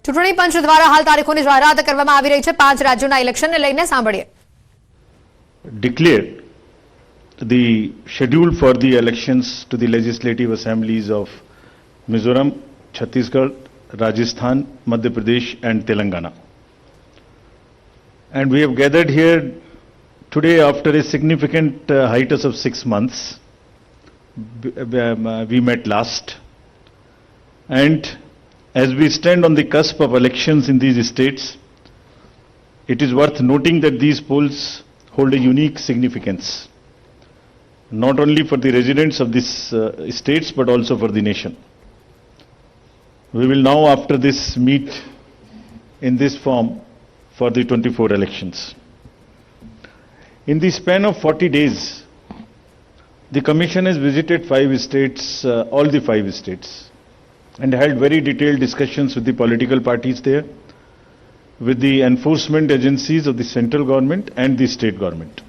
ચૂંટણી પંચ દ્વારા હાલ તારીખોની જાહેરાત કરવામાં આવી રહી છે 5 રાજ્યોના ઇલેક્શનને લઈને સાંભળીએ. Declare the schedule for the elections to the legislative assemblies of Mizoram, Chhattisgarh, Rajasthan, Madhya Pradesh and Telangana. And we have gathered here today after a significant hiatus of 6 months. We met last, and as we stand on the cusp of elections in these states, it is worth noting that these polls hold a unique significance, not only for the residents of these states but also for the nation. We will now after this meet in this form for the 24 elections. In the span of 40 days, the Commission has visited 5 states, all the 5 states, and held very detailed discussions with the political parties there, with the enforcement agencies of the central government and the state government.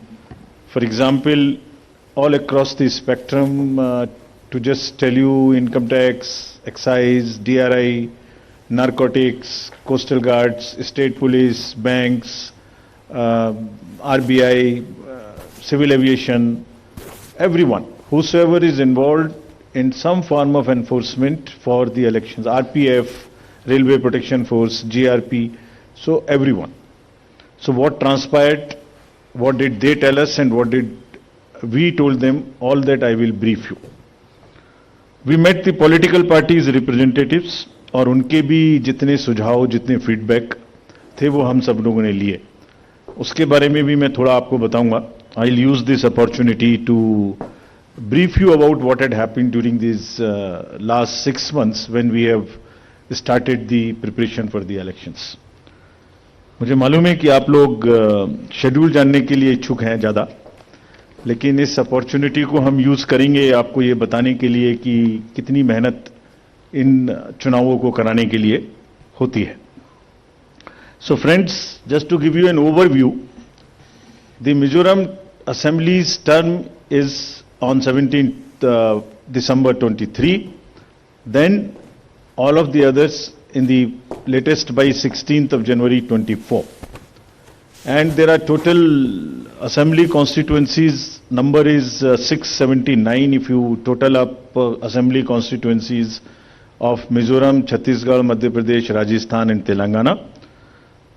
For example, all across the spectrum, to just tell you, income tax, excise, DRI, narcotics, coastal guards, state police, banks, RBI, civil aviation, everyone, whosoever is involved in some form of enforcement for the elections, RPF, Railway Protection Force, GRP, so everyone. So what transpired, what did they tell us and what did we told them, all that I will brief you. We met the political parties representatives और उनके भी जितने सुझाव, जितने feedback थे वो हम सब लोगों ने लिए. उसके बारे में भी मैं थोड़ा आपको बताऊंगा. I'll use this opportunity to brief you about what had happened during these last 6 months when we have started the preparation for the elections. मुझे मालूम है कि आप लोग शेड्यूल जानने के लिए इच्छुक हैं ज़्यादा, लेकिन इस अपॉर्चुनिटी को हम यूज़ करेंगे आपको ये बताने के लिए कि कितनी मेहनत इन चुनावों को कराने के लिए होती है. So friends, just to give you an overview, the Mizoram Assembly's term is on 17th December 23, then all of the others in the latest by 16th of January 24. And there are total assembly constituencies, number is 679 if you total up assembly constituencies of Mizoram, Chhattisgarh, Madhya Pradesh, Rajasthan and Telangana.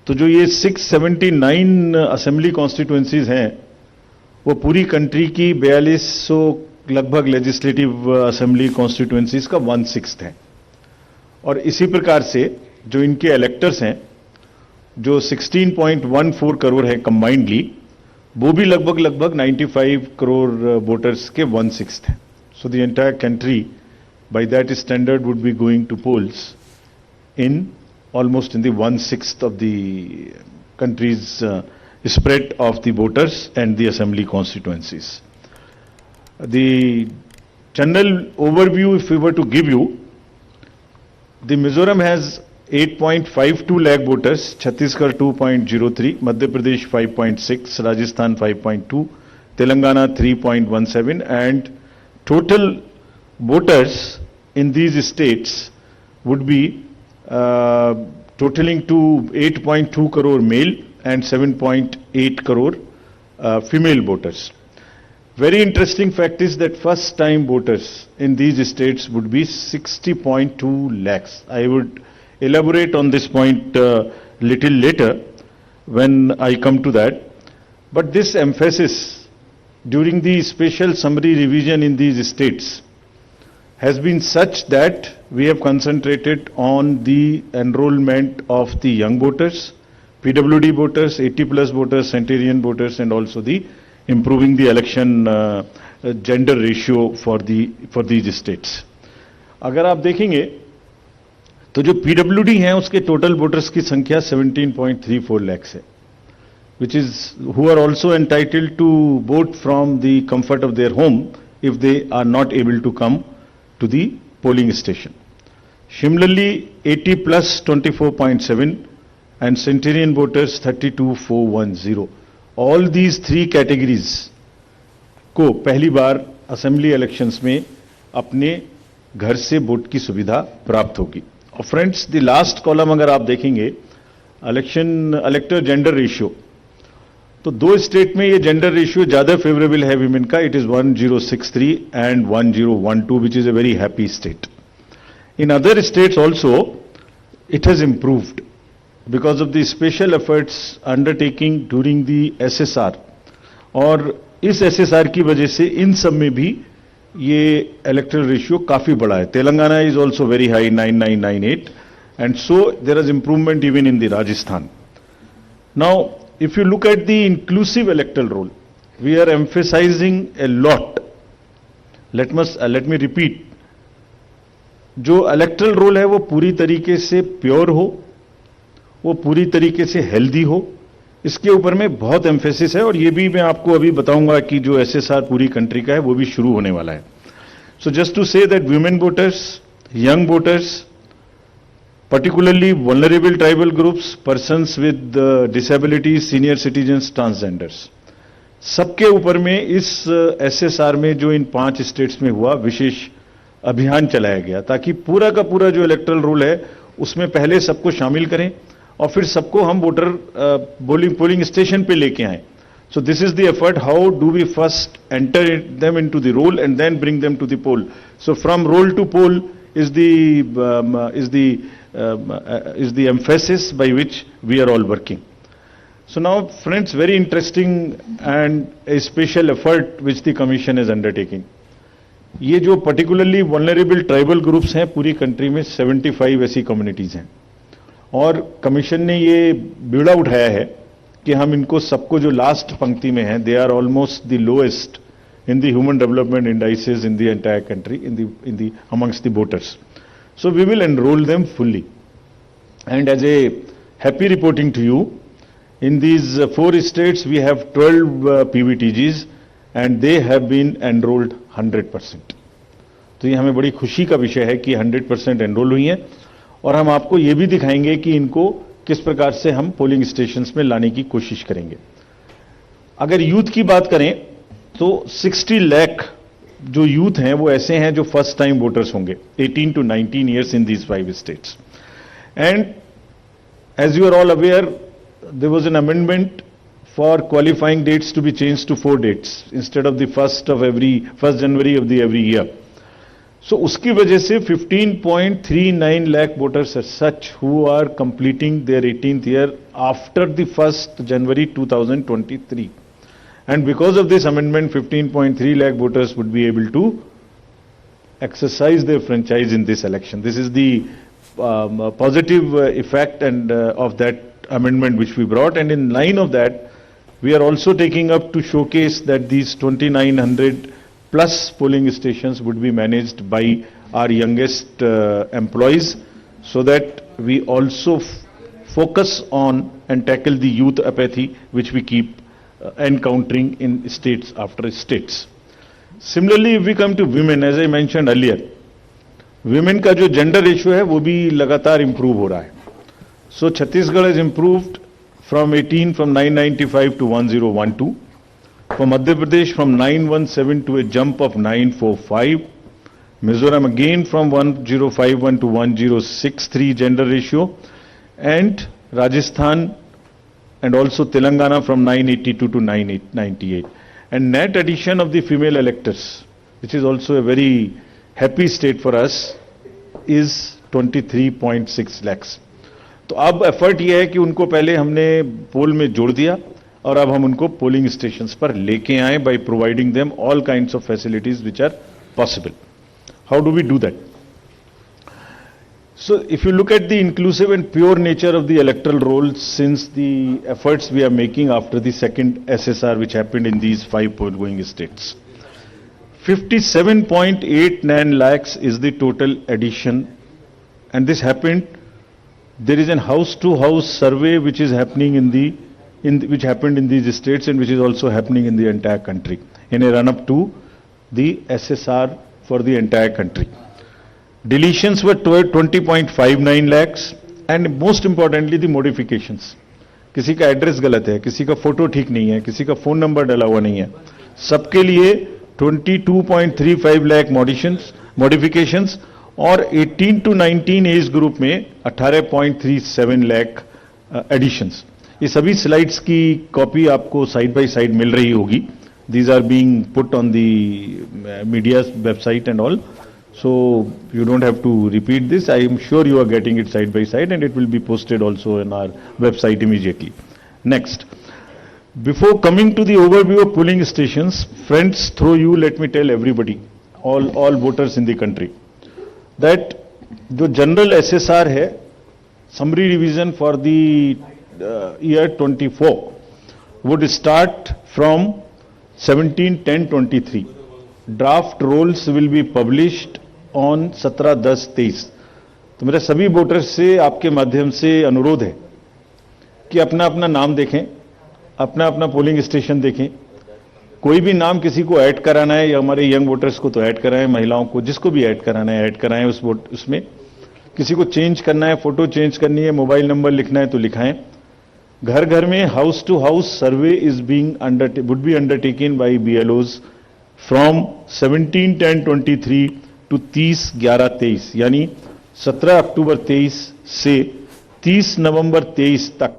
तो जो ये 679 assembly constituencies हैं वो पूरी country की 4200 लगभग legislative assembly constituencies का 1/6 है. और इसी प्रकार से जो इनके इलेक्टर्स हैं जो 16.14 करोड़ है कंबाइंडली, वो भी लगभग 95 करोड़ वोटर्स के 1/6 हैं. So the entire country by that standard would be going to polls in almost in the 1/6 of the country's spread of the voters and the assembly constituencies. The general overview, if we were to give you, the Mizoram has 8.52 lakh voters, Chhattisgarh 2.03, Madhya Pradesh 5.6, Rajasthan 5.2, Telangana 3.17, and total voters in these states would be totaling to 8.2 crore male and 7.8 crore female voters. Very interesting fact is that first time voters in these states would be 60.2 lakhs. I would elaborate on this point little later when I come to that. But this emphasis during the special summary revision in these states has been such that we have concentrated on the enrollment of the young voters, PWD voters, 80+ voters, centenarian voters, and also the improving the election gender ratio for these states. अगर आप देखेंगे तो जो PWD हैं उसके total voters की संख्या 17.34 lakhs है, which is who are also entitled to vote from the comfort of their home if they are not able to come to the polling station. Similarly, 80+ 24.7 and centenarian voters 32,410. All these 3 categories को पहली बार assembly elections में अपने घर से vote की सुविधा प्राप्त होगी. फ्रेंड्स, द लास्ट कॉलम अगर आप देखेंगे, इलेक्टर जेंडर रेशियो, तो दो स्टेट में ये जेंडर रेशियो ज्यादा फेवरेबल है विमेन का. It is 1063 and 1012, which is a very happy state. In other states also it has improved because of the special efforts undertaking during the SSR. और इस SSR की वजह से इन सब में भी ये इलेक्टरल रेशियो काफी बड़ा है. Telangana is also very high, 9998, and so there is improvement even in the Rajasthan. Now, if you look at the inclusive electoral roll, we are emphasizing a lot. Let me repeat. जो electoral role है वो पूरी तरीके से pure हो, वो पूरी तरीके से हेल्दी हो, इसके ऊपर में बहुत एम्फेसिस है. और ये भी मैं आपको अभी बताऊंगा कि जो एसएसआर पूरी कंट्री का है वो भी शुरू होने वाला है. So just to say that women voters, young voters, particularly vulnerable tribal groups, persons with disabilities, senior citizens, transgenders, सबके ऊपर में इस एसएसआर में जो इन 5 स्टेट्स में हुआ विशेष अभियान चलाया गया, ताकि पूरा का पूरा जो इलेक्टरल रूल है उसमें पहले सबको शामिल करें और फिर सबको हम वोटर पोलिंग स्टेशन पे लेके आए. So this is the effort. How do we first enter them into the roll and then bring them to the poll. So from roll to poll is the emphasis by which we are all working. So now, friends, very interesting and a special effort which the commission is undertaking. ये जो particularly vulnerable tribal groups हैं पूरी country में 75 ऐसी communities हैं, और commission ने ये बीड़ा उठाया है कि हम इनको सबको जो लास्ट पंक्ति में हैं, they are almost the lowest in the human development indices in the entire country, in the amongst the voters. So we will enroll them fully. And as a happy reporting to you, in these 4 states we have 12 PVTGs and they have been enrolled 100%. तो ये हमें बड़ी खुशी का विषय है कि 100% enrol हुई हैं, और हम आपको ये भी दिखाएंगे कि इनको किस प्रकार से हम पोलिंग स्टेशंस में लाने की कोशिश करेंगे. अगर यूथ की बात करें तो 60 लाख जो यूथ हैं वो ऐसे हैं जो फर्स्ट टाइम वोटर्स होंगे, 18 to 19 years in these 5 states. And as you are all aware, there was an amendment for qualifying dates to be changed to 4 dates instead of the 1st January of the every year. So उसकी वजह से 15.39 lakh voters as such who are completing their 18th year after the 1st January 2023. And because of this amendment, 15.3 lakh voters would be able to exercise their franchise in this election. This is the positive effect and of that amendment which we brought. And in line of that, we are also taking up to showcase that these 2,900 plus polling stations would be managed by our youngest employees, so that we also focus on and tackle the youth apathy which we keep encountering in states after states. Similarly, if we come to women, as I mentioned earlier, women का जो gender ratio है वो भी लगातार improve हो रहा है. So Chhattisgarh has improved from 995 to 1012. For Madhya Pradesh from 917 to a jump of 945. Mizoram again from 1051 to 1063 gender ratio, and Rajasthan and also Telangana from 982 to 998. And net addition of the female electors, which is also a very happy state for us, is 23.6 lakhs. तो अब effort ये है कि उनको पहले हमने पोल में जोड़ दिया और अब हम उनको पोलिंग स्टेशंस पर लेके आए by providing them all kinds of facilities which are possible. How do we do that? So if you look at the inclusive and pure nature of the electoral roll, since the efforts we are making after the second SSR which happened in these 5 foregoing states, 57.89 lakhs is the total addition, and this happened. There is a house-to-house survey which is happening which happened in these states and which is also happening in the entire country in a run-up to the SSR for the entire country. Deletions were 20.59 lakhs, and most importantly the modifications. किसी का address गलत है, किसी का photo ठीक नहीं है, किसी का फोन नंबर डाला हुआ नहीं है, सबके लिए 22.35 लाख मॉडिफिकेशंस, और 18 टू 19 एज ग्रुप में 18.37 लाख एडिशंस। ये सभी स्लाइड्स की कॉपी आपको साइड बाय साइड मिल रही होगी। These are being put on the media's website and all. So you don't have to repeat this. I am sure you are getting it side by side, and it will be posted also in our website immediately. Next. Before coming to the overview of polling stations, friends, through you, let me tell everybody, all voters in the country, that the general SSR है, summary revision for the year 24 would start from 17/10/23. Draft rolls will be published on 17/10/23. तो मेरे सभी voters से आपके माध्यम से अनुरोध है कि अपना अपना नाम देखें, अपना अपना पोलिंग स्टेशन देखें। कोई भी नाम किसी को ऐड कराना है, या हमारे यंग वोटर्स को तो ऐड कराएं, महिलाओं को जिसको भी ऐड कराना है ऐड कराएं उसमें। किसी को चेंज करना है, फोटो चेंज करनी है, मोबाइल नंबर लिखना है तो लिखाएं। घर घर में house to house survey is would be undertaken by BLOs from 17/10/23 to 30/11/23, यानी 17 अक्टूबर 23 से 30 नवंबर 23 तक।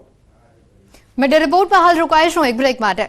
મીડિયા રિપોર્ટમાં હાલ રોકાઈશું એક બ્રેક માટે।